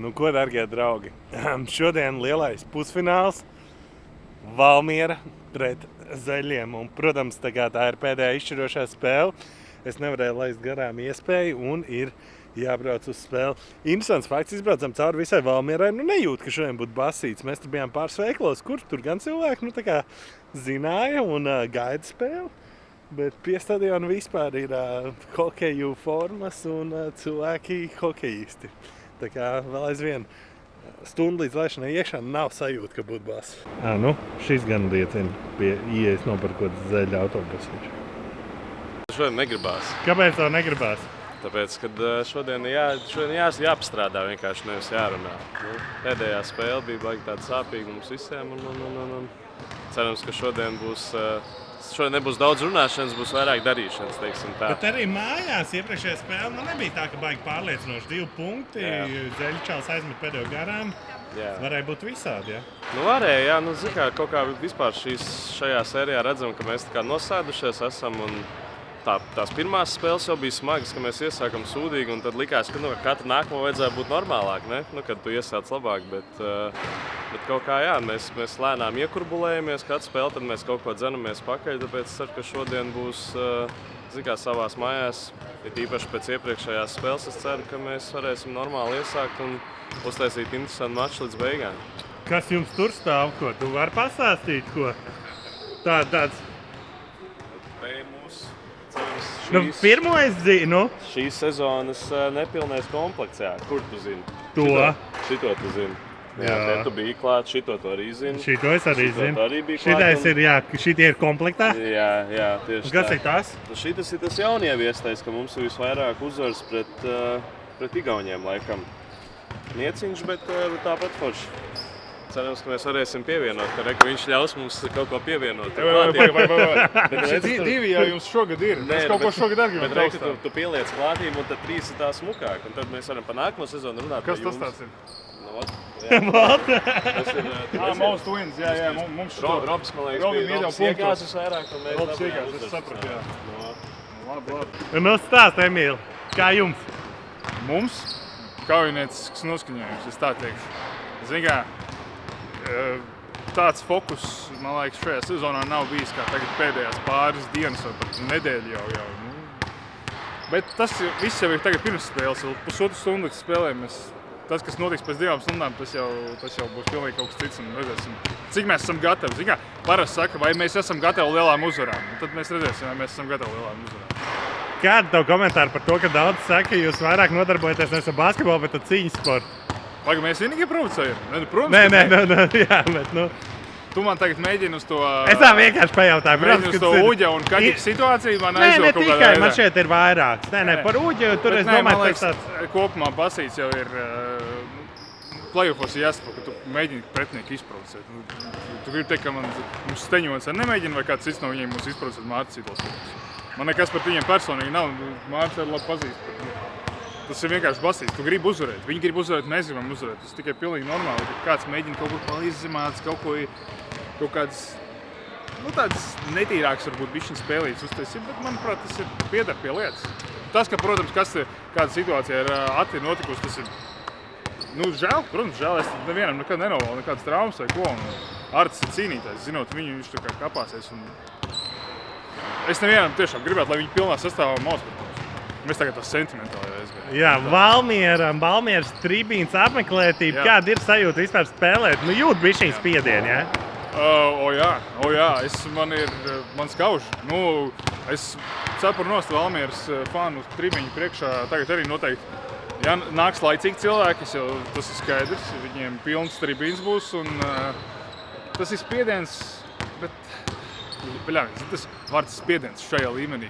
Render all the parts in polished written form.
Nu, ko, dargie draugi? Šodien lielais pusfināls Valmiera pret Zaļiem. Un, protams, tā ir pēdējā izšķirošā spēle. Es nevarēju laist garām iespēju un ir jābrauc uz spēli. Interesants fakts, izbraucam cauri visai Valmierai. Nu, nejūt, ka šodien būtu basīts. Mēs tur bijām pāris veiklos, kur tur gan cilvēki zināja un gaida spēli. Bet pie stadiona vispār ir hokeju formas un cilvēki hokejisti. Tā kā vēl aizvien stundu līdz laišanai iekšā nav sajūta, ka būtu bas. Šis gan liecina pie ieejas nopirkot zaļa autobusu. Šodien negribās. Kāpēc tev negribās? Tāpēc, kad šodien jāpastrādā, vienkārši nevis jārunā. Pēdējā spēle bija baigi tāda sāpīga mums visiem. Un cerams, ka šodien nebūs daudz runāšanas, būs vairāk darīšanas, teiksim tā. Bet arī mājās iepriekšējā spēle nebija tā, ka baigi pārliecinoši 2 punkti. Zaļčāls aizmet pēdējo garām. Varēja būt visādi, ja? Varēja, jā. Zin kā, kaut kā vispār šajā sērijā redzam, ka mēs nosēdušies esam. Un tās pirmās spēles jau bija smagas, ka mēs iesākam sūdīgi, un tad likās, ka katru nākamo vajadzēja būt normālāk, ne? Kad tu iesāc labāk, bet kaut kā mēs lēnām iekurbulējamies katru spēli, tad mēs kaut ko dzenamies pakaļ, tāpēc ceru, ka šodien būs, savās mājās, īpaši pēc iepriekšējās spēles, es ceru, ka mēs varēsim normāli iesākt un uztaisīt interesantu maču līdz beigām. Kas jums tur stāv, ko? Tu vari pastāstīt, ko? Tāds... Pirmo es zinu. Šīs sezonas nepilnais komplekts, jā. Kur tu zini? To? Šito tu zini. Jā, tu biji klāt, šito tu arī zini. Šito es arī zinu. Arī bija klāt. Šitais ir, jā, šitie ir komplektā? Jā, tieši tā. Kas ir tas? Šitas ir tas jaunieviestais, ka mums ir visvairāk uzvars pret Igauņiem, laikam. Nieciņš, bet tāpat forši. Cerams, ka mēs varēsim pievienot, ka viņš ļaus mums kaut ko pievienot. Divi jau jums šogad ir. Mēs kaut ko šogad arī gribam traustāt. Tu pieliec klātību un tad 3 ir tā smukāk. Un tad mēs varam pa nākamo sezonu runāt. Kas tas tāds ir? Most wins, jā. Mums šito. Robs, man liekas, bija Robs iegāzes vairāk. Robs iegāzes, es sapratu, jā. Nu stāst, Emīl, kā jums? Mums kaujiniecisks noskaņojums, es tā teikšu. Zini kā, tāds fokus, man liekas, šajā sezonā nav bijis kā tagad pēdējās pāris dienas vai pat nedēļu jau. Bet tas viss jau ir tagad pirms spēles, vēl pusotru stundu līdz spēlējamies. Tas, kas notiks pēc 2 stundām, tas jau būs pilnīgi kaut kas cits un redzēsim, cik mēs esam gatavi. Zini kā, parasti saka, vai mēs esam gatavi lielām uzvarām, un tad mēs redzēsim, vai mēs esam gatavi lielām uzvarām. Kāda tev komentāri par to, ka daudz saka, ka jūs vairāk nodarbojaties nevis ar basketbolu, bet ar cīņas sportu? Vai mēs vienīgi provocējam? Jā, bet Tu man tagad mēģini uz to... Es tā vienkārši pajautāju. Mēģini uz to Uģa un Kaķika situāciju man aizvilk kaut kādā veidā. Ne tikai, man šeit ir vairāks. Par Uģu tur es domāju, man liekas, kopumā basīts jau ir... Playoffos jāsaka, ka tu mēģini pretinieku izprovocēt. Tu gribi teikt, ka mums Steņons ar nemēģina vai kāds cits no viņiem mums izprovocēt Mārcis Citos. Man nekas par viņiem personīgi nav. Mārcis ar labi pazīst. Tas ir vienkārši basīts. Tu gribi uzvarēt. Viņi grib uzvarēt, mēs gribam uzvarēt. Tas tikai pilnīgi normāli. Kāds mēģina kaut ko palizzimāts, kaut kāds, tāds netīrāks varbūt bišķiņ spēlīts uztaisīt, bet manuprāt, tas ir piedar pie lietas. Tas, ka, protams, kāda situācija ir Ati notikusi, tas ir, žēl, protams, žēl. Es nevienam nekad nenovēlu nekādas traumas vai ko. Artis ir cīnītājs, zinot viņu, viņš tā kā kapāsies. Es nevienam tiešām gribētu, lai viņi pilnā sastāvā maus par to. Mēs tagad tas sentimentāli aizgājām. Jā, Valmieras tribīnas apmeklētība. Jā. Kāda ir sajūta vispār spēlēt? Jūt bišķiņ spiedienu, jā? Jā. Man skauž. Es cepuru nost Valmieras fanu tribīņu priekšā. Tagad arī noteikti, ja nāks laicīgi cilvēki, tas ir skaidrs. Viņiem pilns tribīns būs un tas ir spiediens, bet tas vārds spiediens šajā līmenī.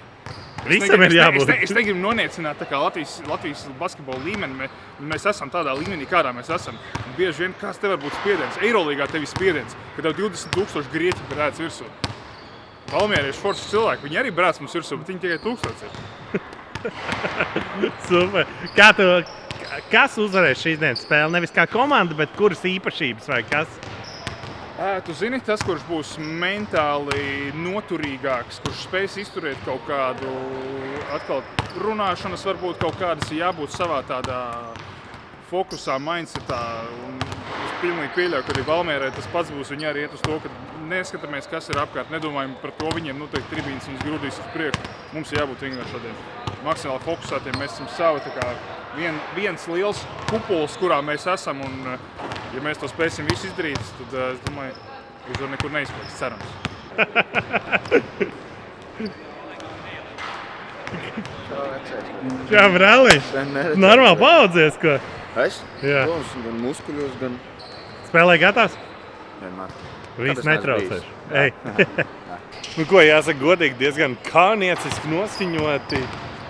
Visam ir jābūt. Es negribu noniecināt tā kā Latvijas basketbola līmeni. Mēs esam tādā līmenī, kādā mēs esam. Un bieži vien, kāds tev var būt spiediens? Eirolīgā tev ir spiediens, ka tev 20,000 grieķi brēc virsū. Valmierieši forši cilvēki, viņi arī brēc mums virsū, bet viņi tikai 1000 ir. Super. Kas uzvarēs šīs dienas spēli? Nevis kā komanda, bet kuras īpašības vai kas? Tu zini, tas, kurš būs mentāli noturīgāks, kurš spēs izturēt kaut kādu atkal runāšanas, varbūt kaut kādas jābūt savā tādā fokusā, mindsetā. Un es pilnīgi pieļauju, ka arī Valmierai tas pats būs. Viņi arī iet uz to, ka neskatāmies, kas ir apkārt, nedomājam par to. Viņiem noteikti tribīnes viņus grūdīs uz priekšu. Mums ir jābūt vienkārši šādiem maksimāli fokusētiem. Mēs esam savi, tā kā viens liels kupuls, kurā mēs esam. Un, ja mēs to spēsim visu izdarīt, tad es domāju, uz to nekur neizpēks, cerams. Jā, brālis. Normāli paaudzies, ko? Es? Jā. Gan muskuļos, gan Spēlē gatavs? vienmēr. Viss netraucēs. Ej. Nu, ko jāsaka, godīgi diezgan kaunieciski noskaņoti.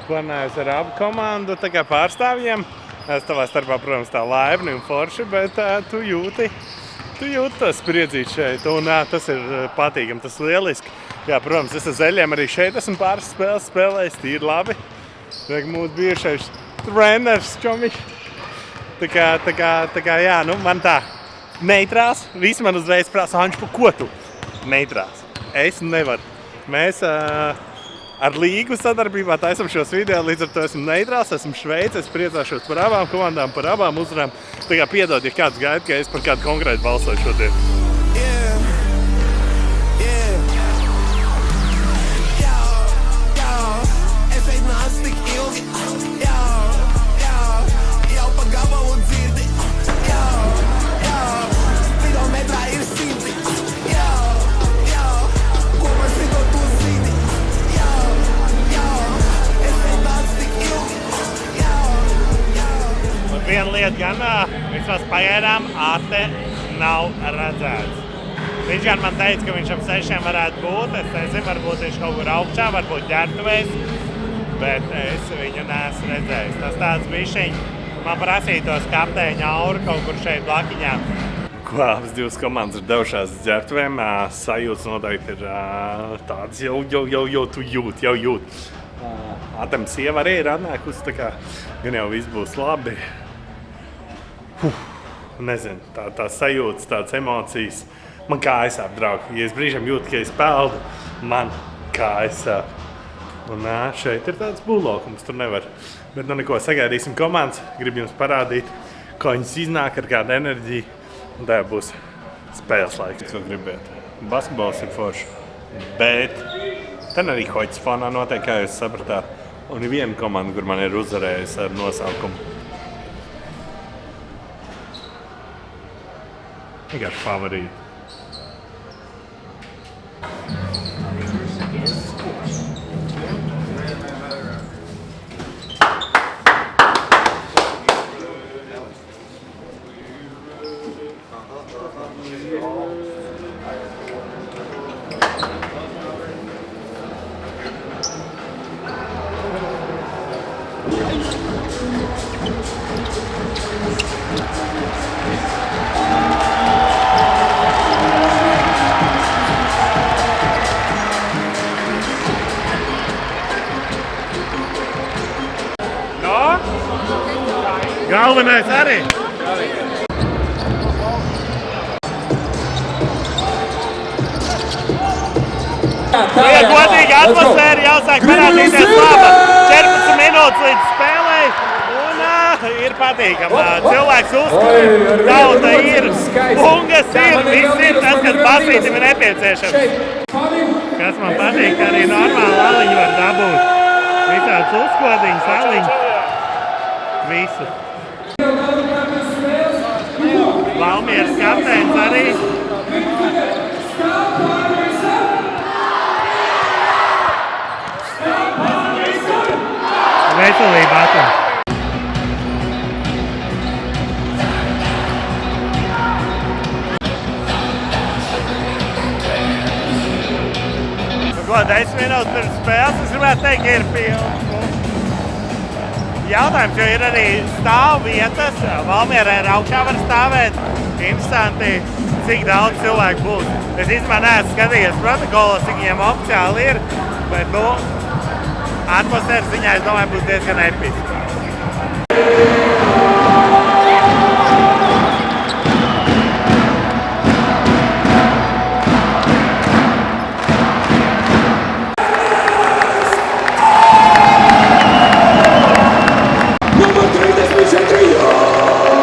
Planējas ar abu komandu tā kā pārstāvjiem. Es tavā starpā, protams, tā laipni un forši, bet tu jūti to spriedzīt šeit. Un tas ir patīkami, tas lieliski. Jā, protams, es ar Zeļiem arī šeit esmu pāris spēles spēlējis, tīri labi. Mūsu bijušais treneris, čomiņš. Tā kā, jā, nu man tā neitrās. Visi man uzreiz prasa, Anģi, pa ko tu? Neitrās. Es nevaru. Mēs ar līgu sadarbībā taisam šos video, līdz ar to esmu neitrās, esmu Šveice, es priecāšos par abām komandām, par abām uzvarām. Tā kā piedod, ja kāds gaida, ka es par kādu konkrētu balsoju šodien. Viena lieta gan, vismaz pagaidām, Arte nav redzēts. Viņš gan man teica, ka viņš ap 6 varētu būt. Es nezinu, varbūt viņš kaut kur augšā, varbūt ģērbtuvēs, bet es viņu neesmu redzējis. Tas tāds bišķiņ, man prasītos kapteiņa auru kaut kur šeit blakiņā. Ko abas divas komandas ir devušās ģērbtuvēm, sajūtas noteikti ir tādas, jau tu jūt. Atam sieva arī ir atnākusi, tā kā gan jau viss būs labi. Nezinu, tā sajūtas, tādas emocijas. Man kājas sāp, draugi. Ja es brīžam jūtu, ka es peldu, man kājas sāp. Un šeit ir tāds bulokums, tur nevar. Bet nu neko, sagaidīsim komandas. Gribu jums parādīt, ko viņas iznāk ar kādu enerģiju. Un tā būs spēles laiks, ko gribiet. Basketbols ir forši. Bet ten arī hoķis fonā notiek, kā jūs sapratāt. Un ir viena komanda, kur man ir uzvarējusi ar nosaukumu. Vienkārši favorīti. Galvenais arī. Ja godīgi atmosfēra jāsāk parādīties laba. 14 minūtes līdz spēlei un ir patīkami. Cilvēks uzskata, tauta ir, bungas ir, viss ir tas, kas basītim ir nepieciešams. Kas man patīk, ka arī normāli aliņu var dabūt. Visāds uzkodiņas, aliņu. Visu. Valmieras kapteinis arī. Veselība atam. Nu, ko, 10 minūtes pirms spēles, es gribētu teikt, ka ir pilns. Jautājums, jo ir arī stāvvietas, Valmierā ir augšā var stāvēt. Interesanti, cik daudz cilvēku būs. Es īstenībā neesmu skatījies protokolos, cik viņiem oficiāli ir, bet, atmosfēras ziņā, es domāju, būs diezgan episki. Nummer 34,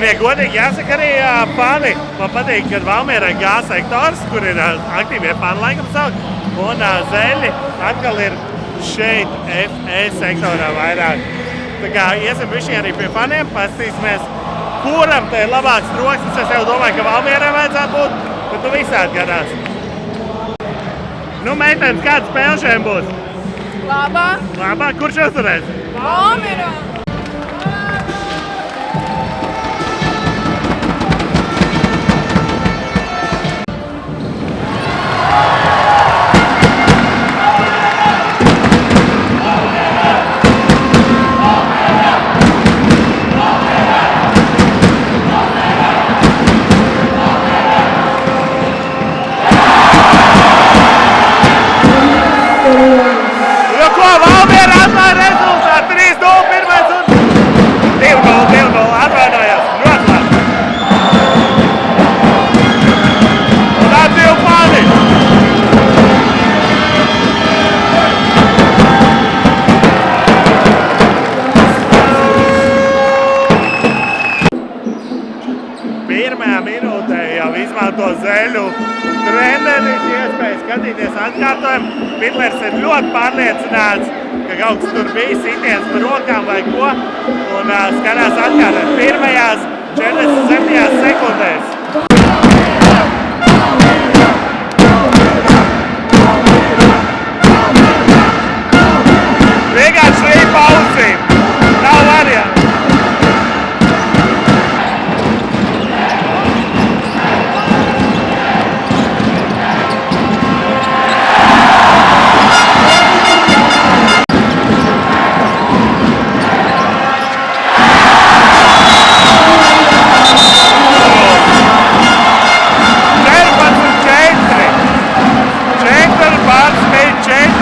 Un, ja godīgi jāsaka arī fani, man patīk, ka Valmierā ir G-sektors, kur ir aktīvie fani laikam saukt, un Zeļi atkal ir šeit FE sektorā vairāk. Tā kā iesim bišķi arī pie faniem, paskatīsimies, kuram te ir labāks troksnis. Es jau domāju, ka Valmierā vajadzētu būt, bet nu visādi gadās. Nu, meitenes, kāda spēle šiem būs? Labā. Labā, kurš uzvarēs? Valmierā. Valmiera atklāja rezultātu 3-0, pirmais un 2-0, atvainojās, ļoti labi. Un atdivu fani. Pirmajā minūtē jau izmanto Zeļu treneris, iespēja skatīties atkārtojumu. Pitlers ir ļoti pārliecināts, ka kaut kas tur bija sitiens par rokām vai ko, un skatās atkārtot pirmajās 47 sekundēs. Vienkārši arī pausīm. Nav variantu.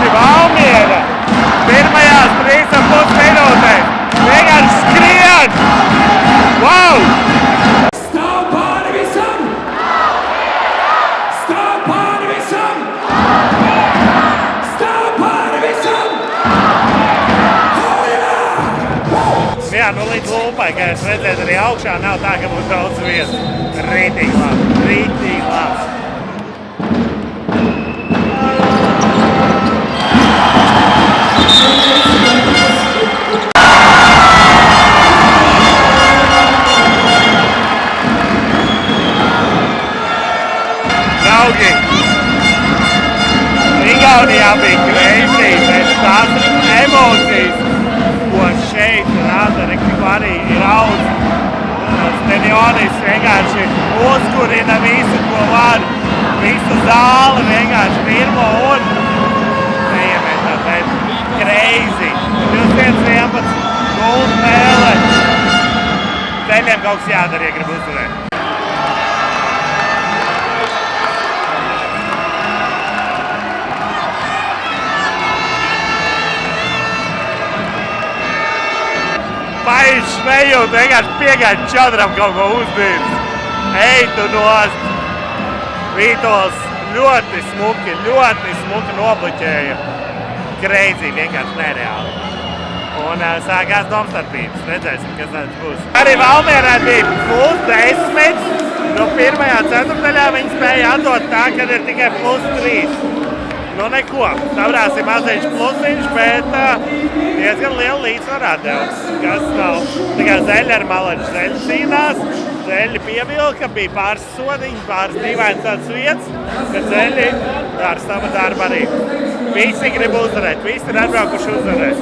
Valmiera. Pirmajās 3,5 minūtēs. Vienkārši skrien! Wow! Stāv pāri visam! Stāv pāri visam! Stāv pāri visam! Jā, nu līdz lūpai, kā jūs redzēt, arī augšā nav tā, ka būtu daudz vietas. Rītīgi labi, rītīgi labi. Draugi, Igaunijā bija crazy, bet tās emocijas, ko šeit rada, arī ir audz. Stadionis vienkārši uzkurina visu, ko var. Visu zāli vienkārši pirmo un neiemetā, bet crazy. 21-11, 0 spēle. Ceļiem kaut kas jādara, ja grib uzvarēt. Paiš nejūt, vienkārši piegāja čadram kaut ko uzdīrs. Ej tu nost. Vītols ļoti smuki nobloķēja. Crazy, vienkārši nereāli. Un sākās domstarpības. Redzēsim, kas tāds būs. Arī Valmierā bija +10. No pirmajā ceturtaļā viņi spēja atdot tā, kad ir tikai +3. Nu neko, savrāsim maziņš plusiņš, bet diezgan liela līdzsvarā tev, kas nav. Tā kā Zeļi ar Malaču Zeļi cīnās, Zeļi pievilka, bija pāris sodiņi, pāris dīvains tāds vietas, bet Zeļi dara savu darbu arī. Visi grib uzvarēt, visi ir atbraukuši uzvarēt.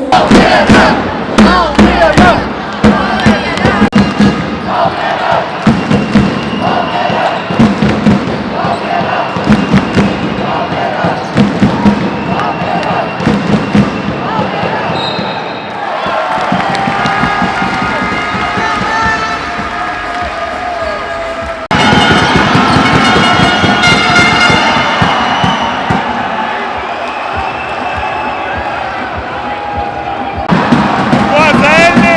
Ko Zeļi?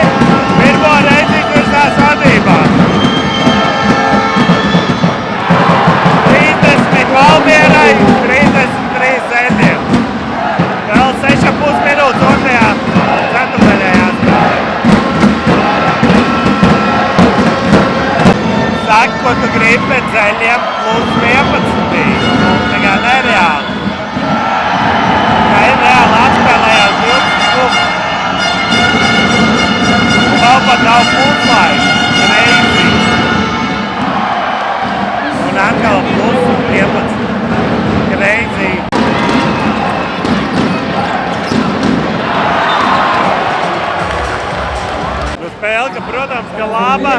protams, ka laba.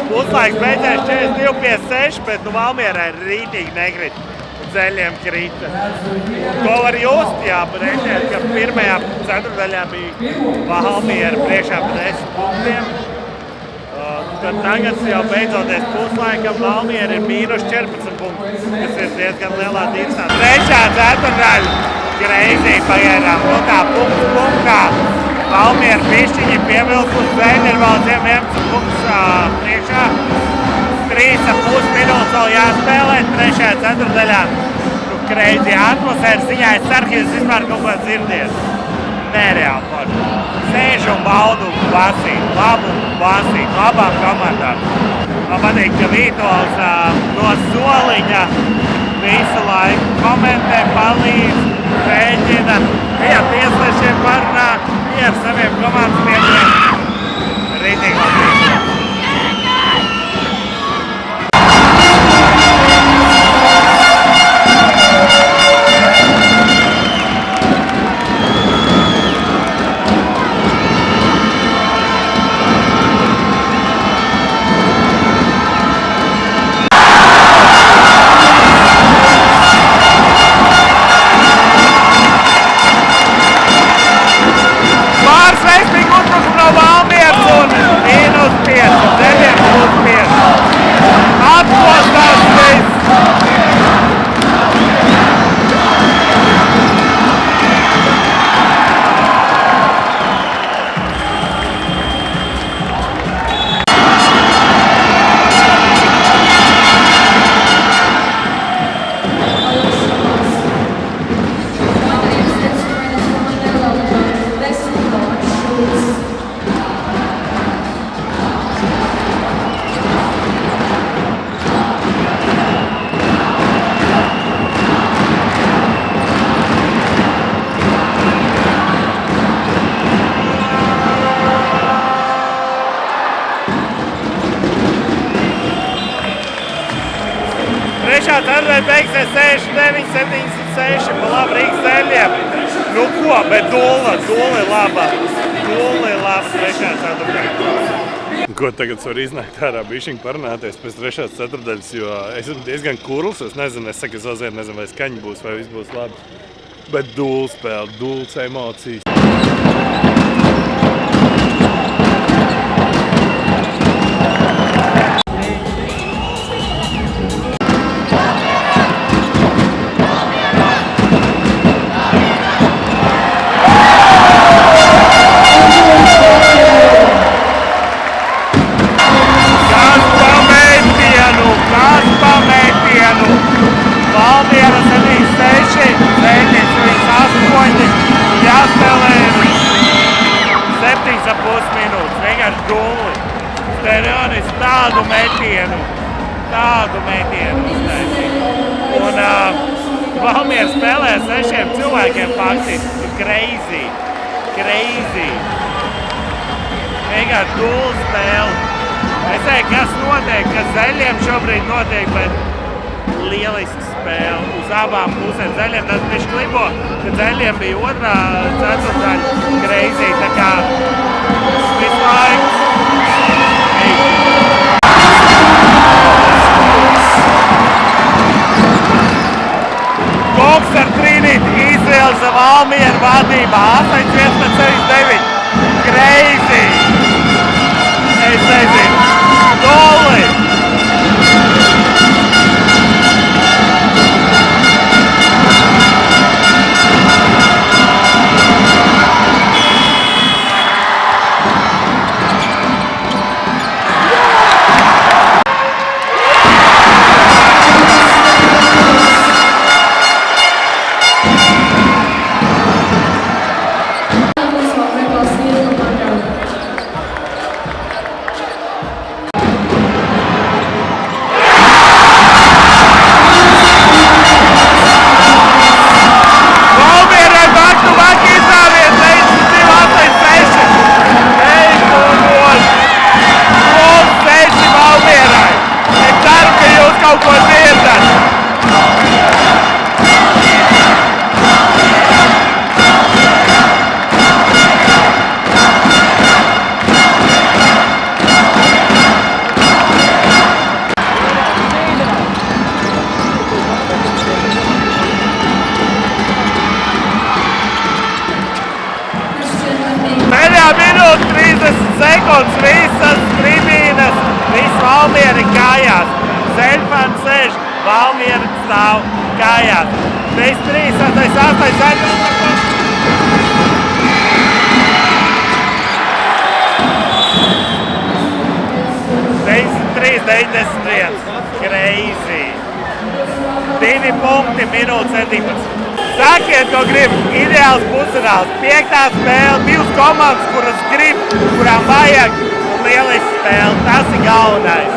Puslaiks beidzēs 42-6, bet Valmierai rītīgi nekrīt. Zeļiem krita. To var just, jā, rēķēt, ka pirmajā ceturdaļā bija Valmiera priekšā pa 10 punktiem. Tad tagad jau beidzoties puslaikam Valmiera ir mīnus 14 punkti, kas ir diezgan lielā dīrstā. Trešā ceturdaļa greizī pagaidām. Nu tā punkts punktā. Valmiera pišķiņi pievilkus, Zeļi ir vēl 11 punkts priekšā. 3,5 minūtes vēl jāspēlē, trešajā ceturdaļā. Kreizī atmosfēras ziņā es ceru, ka jūs vispār kaut ko dzirdiet. Nereāli forši. Sēž un baudu basīt, labu basīt, no abām komandām. Man patīk, ka Vītols no soliņa visu laiku komentē, palīdz, mēģina. Viņa tieslešiem parunā, viņa ar saviem komandas biedriem. Rītīgi labi. Trešā ceturdaļa beigsies 69-76 pa labi Rīgas Zeļiem. Nu ko, bet Dula laba. Dula laba trešā ceturdaļa. Ko tagad var iznākt ārā bišķiņ parunāties pēc trešās ceturdaļas, jo es esmu diezgan kurls, es nezinu, es nezinu, vai skaņa būs, vai viss būs labi. Bet Dula spēle, Dulas emocijas. Tādu metienu uztaisīt. Un Valmiera spēlē 6 cilvēkiem faktiski crazy. Vienkārši Dula spēle. Es teiktu, kas notiek, kas Zeļiem šobrīd notiek, bet lieliski spēle. Uz abām pusēm Zeļiem tas bišķi klibo, kad Zeļiem bija otrā ceturdaļa crazy. Tā kā visu laiku. Koks ar trīnīti Izraels Valmiera vadībā 8-11-9. Crazy! Es nezinu. Doli! sekundes, visas tribīnes, viss Valmiera ir kājās. Zeļfans sēž, Valmiera stāv kājās. 3-3, 93-91. Crazy. 2 punkti, minūte 17. Sakiet, ko grib. Ideāls pusfināls. 5. spēle, 2 komandas, kuras grib, kurām vajag, un lieliski spēle. Tas ir galvenais.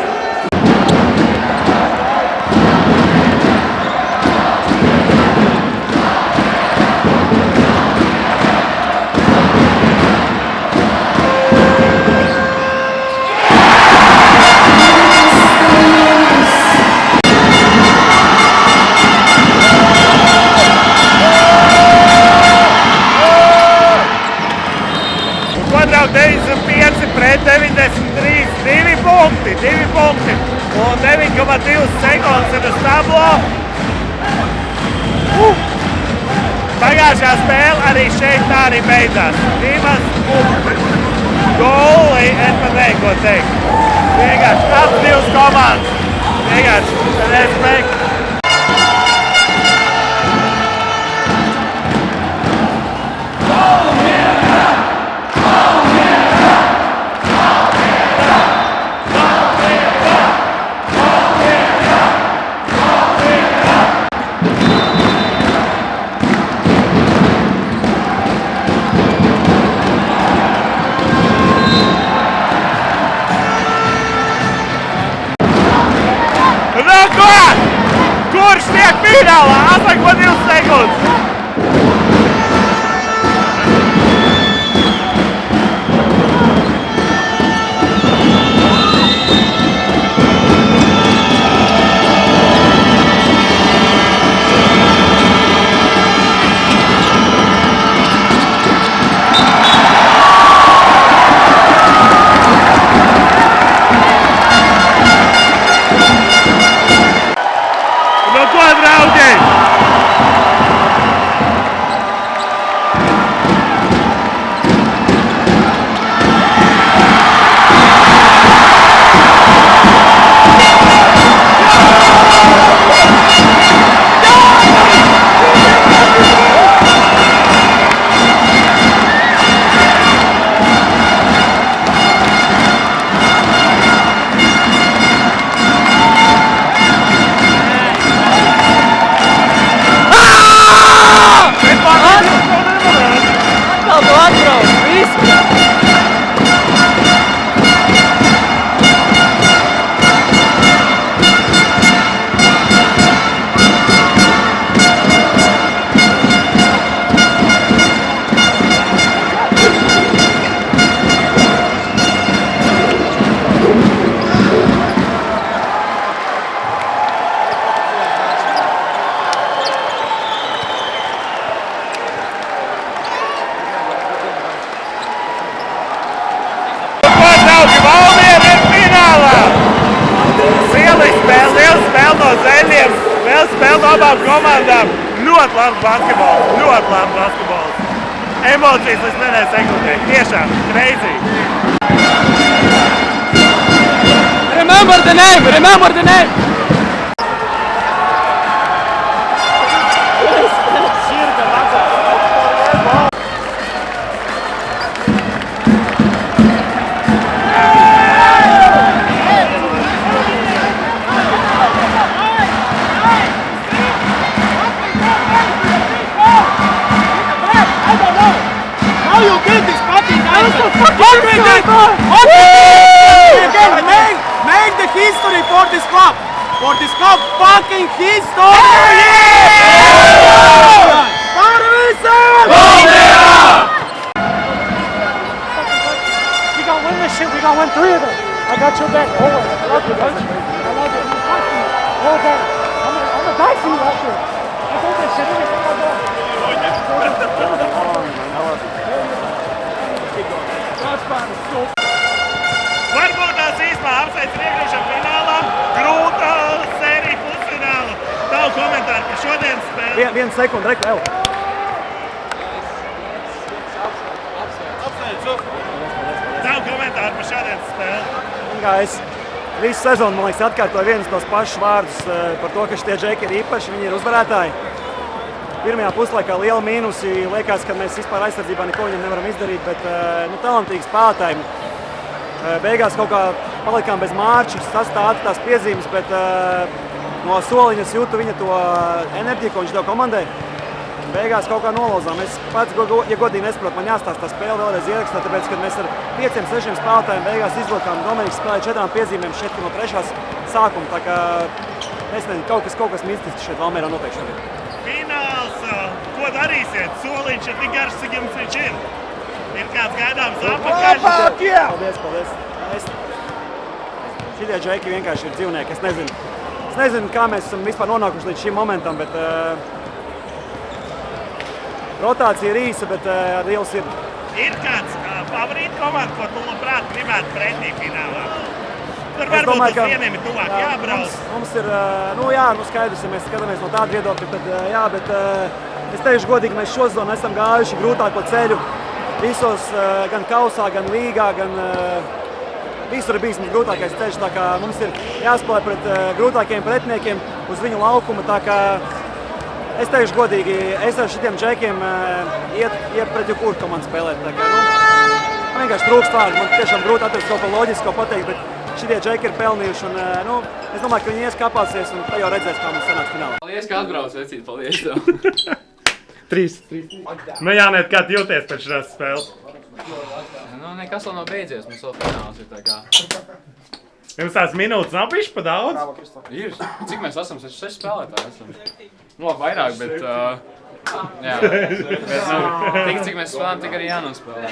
Draugi, 95 pret 93, 2 punkti, un 9,2 sekundes ir uz tablo. Pagājušā spēle arī šeit tā arī beidzās. 2 punkti. Goli, es pat nezinu, ko teikt. Vienkārši abas 2 komandas. Vienkārši respekt. Kurš tiek finālā? 8,2 sekundes. Liels spēle no abām komandām. Ļoti labs basketbols. Emocijas līdz nedēļas sekundē. Tiešām, crazy. Remember the name! Make the history for this club! For this club, fucking history! We gonna win this shit. We gonna win 3 of them. I got your back always. I love you, coach. I love you. Hold on. I'm gonna die for you out there. I hold that shit. Varbūt tās īstenībā apsveic iepriekšējā finālā. Grūta sērija pusfināla. Tavu komentāru par šodienas spēli. Vienu sekundi, reku, evo. Tā Tavu komentāru par šādienas spēli? Es visu sezonu, man liekas, atkārtoju vienus tos pašus vārdus par to, ka šitie džeki ir īpaši, viņi ir uzvarētāji. Pirmajā puslaikā liela mīnusi, liekas, ka mēs vispār aizsardzībā neko viņam nevaram izdarīt, bet talantīgi spēlētāji. Beigās kaut kā palikām bez Mārča, sastāda tās piezīmes, bet no soliņa es jūtu viņa to enerģiju, ko viņš deva komandai. Beigās kaut kā nolauzām. Es pats, ja godīgi nesaprotu, man jāstāsta tā spēle vēlreiz ierakstā, tāpēc, kad mēs ar 5-6 spēlētājiem beigās izvilkām, Dominiks spēlēja 4 piezīmēm šeit no 3. sākuma, tā kā es nezinu, kaut kas mistisks šeit Valmierā notiek šodien. Fināls, ko darīsiet? Soliņš ir tik garš, cik jums viņš ir. Ir kāds gaidāms apakaļ? Paldies. Šitie džeki vienkārši ir dzīvnieki. Es nezinu, kā mēs esam vispār nonākuši līdz šim momentam, bet rotācija ir īsa, bet ar lielu sirdi. Ir kāds favorīta komanda, ko tu labprāt gribētu pretī finālā? Tur varbūt uz vieniem ir tuvāk jābrauc. Mums ir, skaidrs, ja mēs skatāmies no tāda viedokļa, tad jā, bet es teikšu godīgi, mēs šosezonu esam gājuši grūtāko ceļu visos, gan kausā, gan līgā, gan visur ir bijis mums grūtākais ceļš, tā kā mums ir jāspēlē pret grūtākiem pretiniekiem uz viņu laukuma, tā kā es teikšu godīgi, es ar šitiem džekiem iet pret jebkuru komandu spēlēt, tā kā, man vienkārši trūkst vārdu, man tiešām grūti atrast kaut ko loģisku, ko pateikt, bet šitie džeki ir pelnījuši, un es domāju, ka viņi ieskāpāsies, un tā jau redzēs, kā mums sanāks finālā. Paldies, ka atbrauc, vecīt, paldies tev. 3. Nu, Jānet, kā tu jūties pēc šās spēles? Nu, nekas vēl nav beidzies, mums vēl fināls ir tā kā. Jums tās minūtes nav bišķi pa daudz? Ir. Cik mēs esam? 6 spēlētāji esam. Nu, labi, vairāk, bet... jā, bet cik mēs spēlējam, tik arī jānospēlē.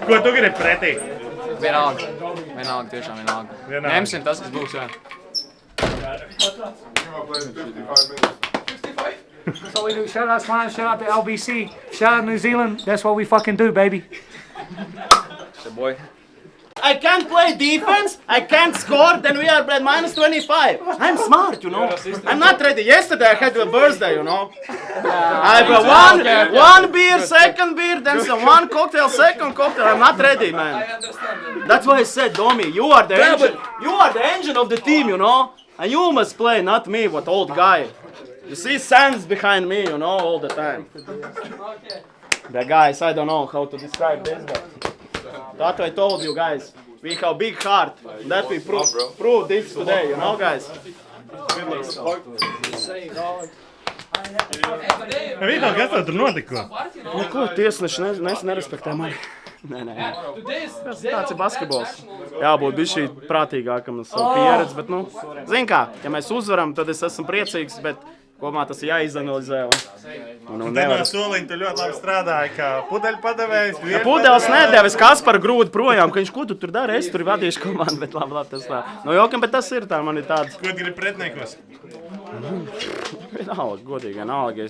Ko tu gribi pretī? Vienalga, tiešām vienalga. Ņemsim tas, kas būs, jā. So we do, shout out Slime, shout out to LBC, shout out New Zealand, that's what we fucking do, baby. Boy. I can't play defense, I can't score, then we are playing minus 25. I'm smart, you know. I'm not ready. Yesterday I had a birthday, you know. I have one beer, second beer, then some one cocktail, second cocktail. I'm not ready, man. I understand. That's why I said, Domi, you are the engine. You are the engine of the team, you know. And you must play, not me, what old guy. You see Sands behind me, you know, all the time. The guys, I don't know how to describe this, but that's what I told you guys. We have big heart. That we prove this today, you know, guys. Vītā, kas tev tur notika? Nu, ko tiesneši nerespektē mani? Nē. Tāds ir basketbols. Jābūt bišķī prātīgākam uz savu pieredzi, bet, nu, zin kā, ja mēs uzvaram, tad es esmu priecīgs, bet kopumā tas jāizanalizē. Un te no soliņa tu ļoti labi strādāji, kā pudeļpadevējs. Pudeles nedevis Kasparu grūti projām, ka viņš, ko tu tur dari, es tur vadīšu komandu, bet labi, tas tā. No jokiem, bet tas ir tā, man ir tāds. Ko tu gribi pretniekos? Vienalga, godīgi, vienalga.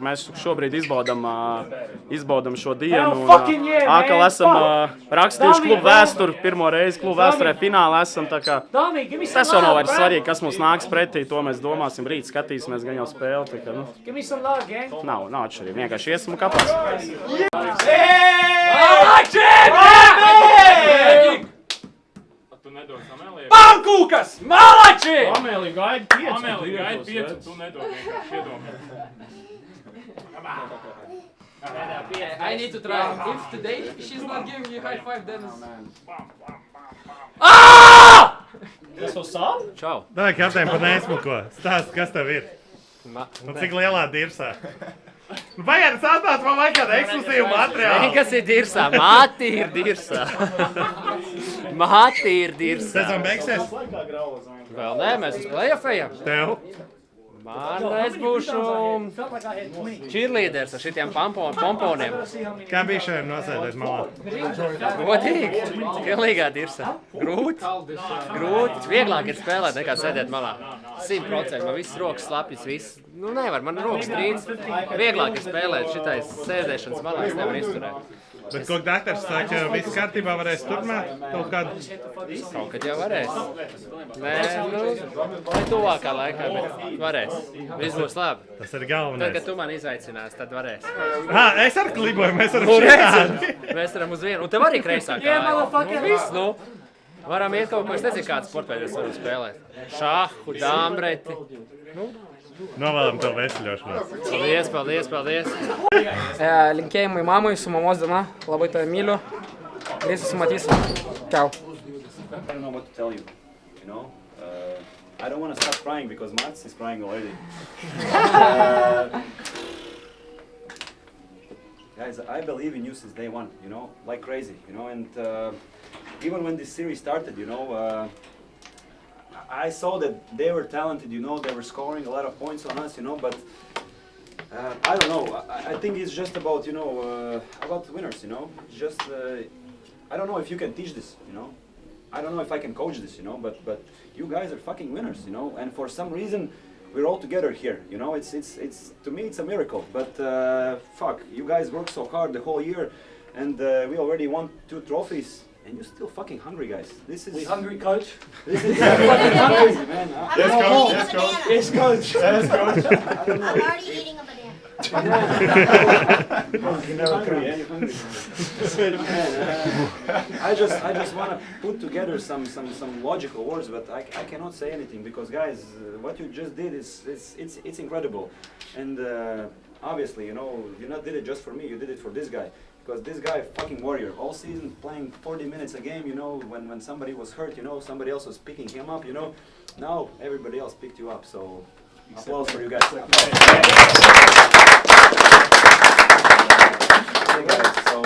Mēs šobrīd izbaudam šo dienu. Atkal esam rakstījuši klubu vēsturi, pirmo reizi klubu vēsturē finālā esam, tā kā tas jau nav vairs svarīgi, kas mums nāks pretī, to mēs domāsim, rīt skatīsimies gan jau spēli, tā kā, nu. Nav atšķirība, vienkārši iesim un kapās. Pankūkas! Malači! Amēlī gaida 5, tu nedod vienkārši iedomāt. I need to try. If today she's not giving you high five, then... Tas to sāp? Čau. Davai, kapteini, pa neizmuko. Stāst, kas tev ir? Un cik lielā dirsā? Pagaidiet, sāstās man vajag kādu ekskluzīvu materiālu. Kas ir dirsā? Māti ir dirsā. Māti ir dirsā. Sezon beigsies? Vēl nē, mēs uz play-offējam. Tev? Man, es būšu cheerleaders ar šitiem pomponiem. Kā bija šodien nosēdēt malā? Godīgi. Pilnīgā dirsā. Grūti. Vieglāk ir spēlēt nekā sēdēt malā. 100%, man viss rokas slapjas, viss. Nu, nevar, man rokas trīc. Vieglāk ir spēlēt šitais sēdēšanas malā, es nevaru izturēt. Bet ko daktars saka, ka viss kārtībā varēs turpināt kaut kādu? Kaut kad jau varēs. Nē, nu, ne tuvākā laikā, bet varēs. Viss būs labi. Tas ir galvenais. Tad, kad tu man izaicinās, tad varēs. Es ar kliboju, mēs varam šitādi. Mēs varam uz vienu. Un tev arī kreisā kāja. Nu, viss, nu. Varam iet kaut ko, es nezinu, kāds sportveidus varam spēlēt. Šahu, dāmbreti. Nu. Novēlam tev veseļošanos. Paldies. Linkėjimai mamai su mamos diena. Labai tave myliu. Greitai susimatysim. Ciao. I don't know what to tell you, you know. I don't want to stop crying because Mats is crying already. Guys, I believe in you since day one, you know, like crazy, you know, and even when this series started, you know, I saw that they were talented, you know, they were scoring a lot of points on us, you know, but I don't know, I think it's just about, you know, about winners, you know, it's just, I don't know if you can teach this, you know, I don't know if I can coach this, you know, but you guys are fucking winners, you know, and for some reason, we're all together here, you know, it's to me, it's a miracle, but fuck, you guys worked so hard the whole year, and we already won 2 trophies. And you're still fucking hungry, guys. This is... We hungry, coach? This is fucking hungry, man. Yes, coach. Yes, coach. Yes, coach. I don't know. I'm already eating a banana. You're never hungry, yeah? You're hungry. Man, I just want to put together some logical words, but I cannot say anything because, guys, what you just did it's incredible. And obviously, you know, you not did it just for me. You did it for this guy. Because this guy, fucking warrior, all season playing 40 minutes a game, you know, when somebody was hurt, you know, somebody else was picking him up, you know. Now everybody else picked you up, so applause for you guys. Okay, guys, so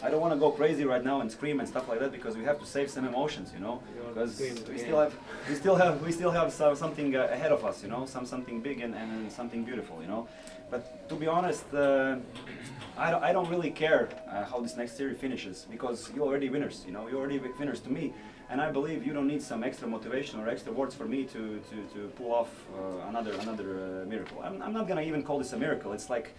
I don't want to go crazy right now and scream and stuff like that because we have to save some emotions, you know. Because we still have something ahead of us, you know, something big and something beautiful, you know. But to be honest, I don't really care how this next series finishes because you're already winners, you know, you're already winners to me. And I believe you don't need some extra motivation or extra words for me to pull off another miracle. I'm not gonna even call this a miracle. It's like,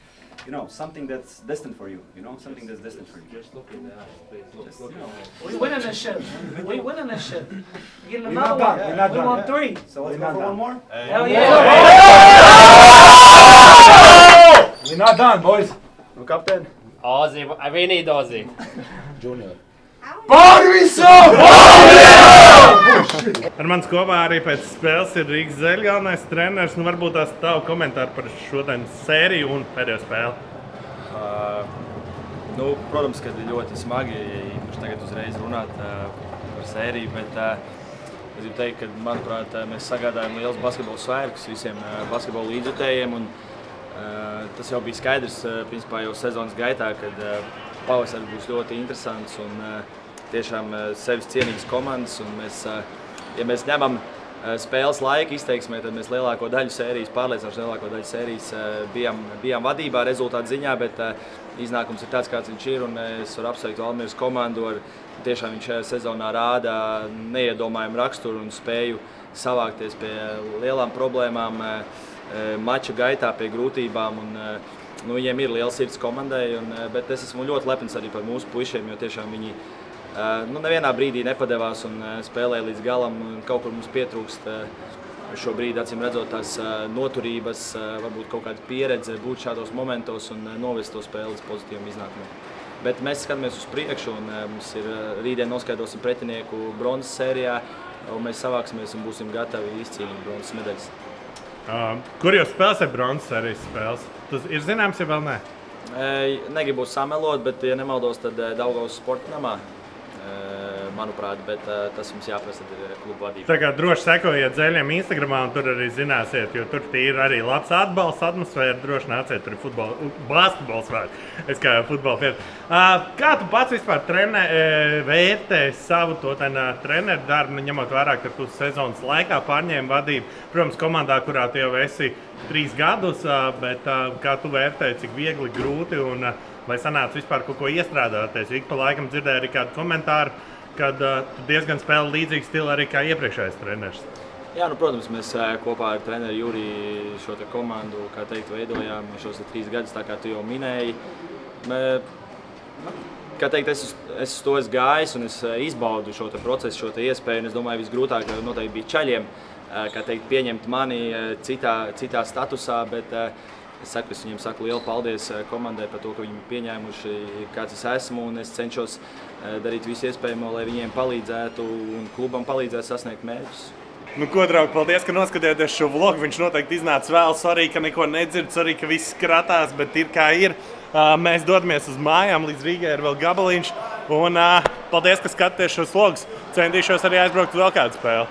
you know, something that's destined for you, you know, something that's destined for you. Just look in the eyes, please. Just, you know. We winning this shit. We winning this shit. We getting We're not another one. done. We're not We done. want 3. So let's go for one more? Hell yeah. We're not done, boys. No captain. Ozzy, we need Ozzy. Junior. Ar mans kopā arī pēc spēles ir Rīgas Zeļa galvenais treneris. Nu, varbūt tās tavu komentāru par šodienas sēriju un pēdējo spēli. Nu, protams, ka ļoti smagi, īpaši tagad uzreiz runāt par sēriju, bet es gribu teikt, ka, manuprāt, mēs sagādājam liels basketbola svētkus visiem basketbola līdzjutējiem, un tas jau bija skaidrs, principā jau sezonas gaitā, kad pavasaris būs ļoti interesants un tiešām sevis cienīgas komandas, un mēs, ja mēs ņemam spēles laika izteiksmē, tad mēs lielāko daļu sērijas, pārliecinoši lielāko daļu sērijas bijām vadībā rezultātu ziņā, bet iznākums ir tāds, kāds viņš ir, un es varu apsveikt Valmieras komandu, tiešām viņš šajā sezonā rāda neiedomājumu raksturu un spēju savākties pie lielām problēmām, mača gaitā pie grūtībām, un nu, viņiem ir liela sirds komandai, bet es esmu ļoti lepns arī par mūsu puišiem, jo tiešām viņi nu, nevienā brīdī nepadevās un spēlēja līdz galam, un kaut kur mums pietrūkst šobrīd, acīm redzot, tās noturības, varbūt kaut kāda pieredze būt šādos momentos un novest to spēli līdz pozitīvam iznākumam. Bet mēs skatāmies uz priekšu, un mums ir rītdien noskaidrosim pretinieku bronzas sērijā, un mēs savāksimies un būsim gatavi izcīnīt bronzas medaļas. Kur jau spēlēs ar bronzas sērijas spēles? Tas ir zināms, ja vēl nē? Negribu samelot, bet, ja nemaldos, tad Daugavas sporta namā, manuprāt, bet tas jums jāprasa klubu vadību. Tā kā droši sekojiet Zeļiem Instagramā, un tur arī zināsiet, jo tur ir arī labs atbalsts, atmosfēra, droši nāciet, tur ir basketbols vēl, es kā futbola fieru. Kā tu pats vispār vērtē savu to treneru darbu, ņemot vairāk, ka tu sezonas laikā pārņēmi vadību, protams, komandā, kurā tu jau esi 3 gadus, bet kā tu vērtēji, cik viegli, grūti un vai sanāca vispār kaut ko iestrādāties? Ik pa laikam dzirdēju arī kādu komentāru, kad tu diezgan spēli līdzīgu stilu arī kā iepriekšējais treneris. Jā, protams, mēs kopā ar treneru Juriju šo komandu, kā teikt, veidojām šos 3 gadus, tā kā tu jau minēji. Kā teikt, es uz to esmu gājis un es izbaudu šo procesu, šo iespēju. Un es domāju, visgrūtāk noteikti bija čaļiem, kā teikt, pieņemt mani citā statusā, bet es viņiem saku lielu paldies komandai par to, ka viņi pieņēmuši, kāds es esmu, un es cenšos darīt visu iespējamo, lai viņiem palīdzētu un klubam palīdzētu sasniegt mērķus. Nu, ko, draugi, paldies, ka noskatījāties šo vlogu. Viņš noteikti iznāca vēl. Sorry, ka neko nedzird, sorry, ka viss skratās, bet ir kā ir. Mēs dodamies uz mājām, līdz Rīgai ir vēl gabaliņš. Un paldies, ka skatījāties šos vlogus. Centīšos arī aizbraukt uz vēl kādu spēli.